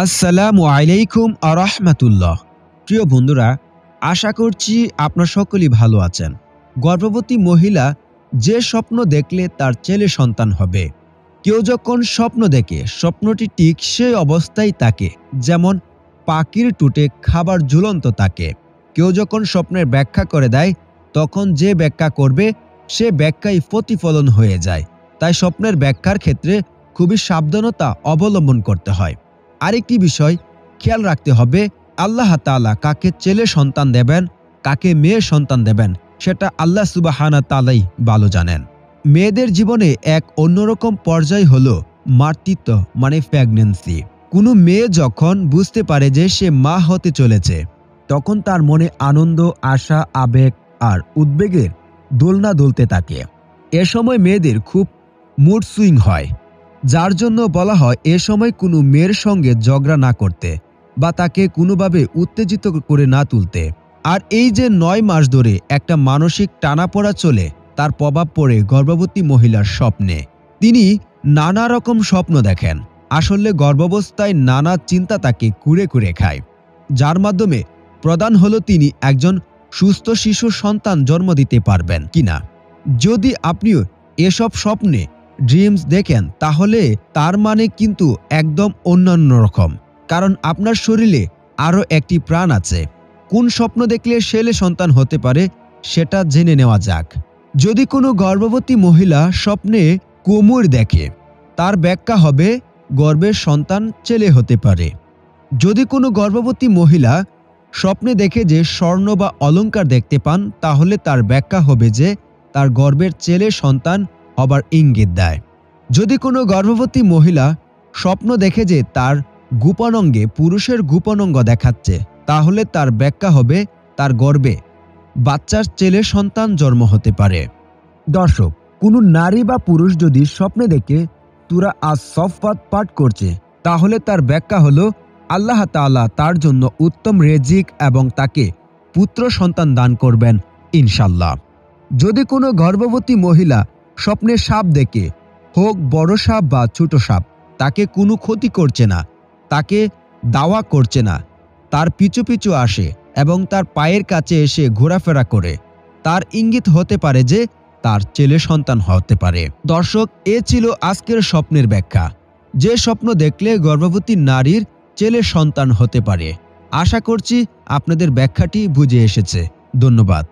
আসসালামু আলাইকুম আরহামাতুল্লাহ। প্রিয় বন্ধুরা, আশা করছি আপনার সকলেই ভালো আছেন। গর্ভবতী মহিলা যে স্বপ্ন দেখলে তার ছেলে সন্তান হবে, কেউ যখন স্বপ্ন দেখে স্বপ্নটি ঠিক সেই অবস্থায় থাকে, যেমন পাখির টুটে খাবার ঝুলন্ত থাকে। কেউ যখন স্বপ্নের ব্যাখ্যা করে দেয়, তখন যে ব্যাখ্যা করবে সে ব্যাখ্যাই প্রতিফলন হয়ে যায়। তাই স্বপ্নের ব্যাখ্যার ক্ষেত্রে খুবই সাবধানতা অবলম্বন করতে হয়। আরেকটি বিষয় খেয়াল রাখতে হবে, আল্লাহ তাআলা কাকে ছেলে সন্তান দেবেন, কাকে মেয়ে সন্তান দেবেন, সেটা আল্লাহ সুবহানাহু তাআলাই ভালো জানেন। মেয়েদের জীবনে এক অন্যরকম পর্যায় হলো মাতৃত্ব মানে প্রেগন্যান্সি। কোনো মেয়ে যখন বুঝতে পারে যে সে মা হতে চলেছে, তখন তার মনে আনন্দ, আশা, আবেগ আর উদ্বেগের দোলনা দুলতে থাকে। এ সময় মেয়েদের খুব মুড সুইং হয়, যার জন্য বলা হয় এ সময় কোনো মেয়ের সঙ্গে ঝগড়া না করতে বা তাকে কোনোভাবে উত্তেজিত করে না তুলতে। আর এই যে ৯ মাস ধরে একটা মানসিক টানাপোড়া চলে, তার প্রভাব পড়ে গর্ভবতী মহিলার স্বপ্নে। তিনি নানা রকম স্বপ্ন দেখেন। আসলে গর্ভাবস্থায় নানা চিন্তা তাকে কুরে কুরে খায়, যার মাধ্যমে প্রধান হলো তিনি একজন সুস্থ শিশু সন্তান জন্ম দিতে পারবেন কিনা। যদি আপনিও এসব স্বপ্নে ড্রিমস দেখেন, তাহলে তার মানে কিন্তু একদম অন্যান্য রকম, কারণ আপনার শরীরে আরও একটি প্রাণ আছে। কোন স্বপ্ন দেখলে ছেলে সন্তান হতে পারে সেটা জেনে নেওয়া যাক। যদি কোনো গর্ভবতী মহিলা স্বপ্নে কুমির দেখে, তার ব্যাখ্যা হবে গর্ভের সন্তান ছেলে হতে পারে। যদি কোনো গর্ভবতী মহিলা স্বপ্নে দেখে যে স্বর্ণ বা অলংকার দেখতে পান, তাহলে তার ব্যাখ্যা হবে যে তার গর্ভের ছেলে সন্তান হবার ইঙ্গিত দেয়। যদি কোনো গর্ভবতী মহিলা স্বপ্ন দেখে যে তার গোপনাঙ্গে পুরুষের গোপনাঙ্গ দেখাচ্ছে, তাহলে তার ব্যাখ্যা হবে তার গর্ভে বাচ্চার ছেলে সন্তান জন্ম হতে পারে। দর্শক, কোনো নারী বা পুরুষ যদি স্বপ্নে দেখে সূরা আস-সাফফাত পাঠ করছে, তাহলে তার ব্যাখ্যা হলো আল্লাহ তাআলা তার জন্য উত্তম রিজিক এবং তাকে পুত্র সন্তান দান করবেন ইনশাল্লাহ। যদি কোনো গর্ভবতী মহিলা স্বপ্নে সাপ দেখে, হোক বড় সাপ বা ছোট সাপ, তাকে কোনো ক্ষতি করছে না, তাকে দাওয়া করছে না, তার পিছু পিছু আসে এবং তার পায়ের কাছে এসে ঘোরাফেরা করে, তার ইঙ্গিত হতে পারে যে তার ছেলে সন্তান হতে পারে। দর্শক, এ ছিল আজকের স্বপ্নের ব্যাখ্যা। যে স্বপ্ন দেখলে গর্ভবতী নারীর ছেলে সন্তান হতে পারে। আশা করছি আপনাদের ব্যাখ্যাটি বুঝে এসেছে। ধন্যবাদ।